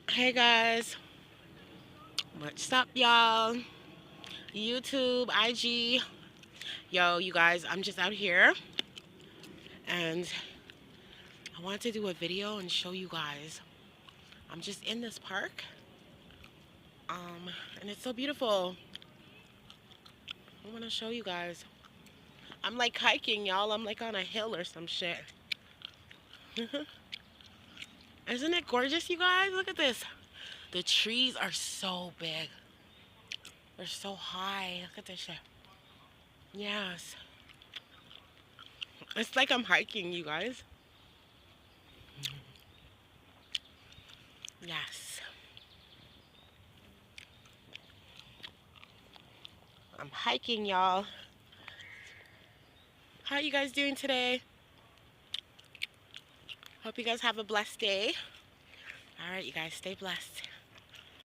Hey guys, what's up, y'all? YouTube, IG. Yo, you guys, I'm just out here and I want to do a video and show you guys. I'm just in this park, and it's so beautiful. I want to show you guys. I'm like hiking, y'all. I'm like on a hill or some shit. Isn't it gorgeous, you guys? Look at this. The trees are so big. They're so high. Look at this shit. Yes. It's like I'm hiking, you guys. Yes. I'm hiking, y'all. How are you guys doing today? Hope you guys have a blessed day. All right, you guys, stay blessed.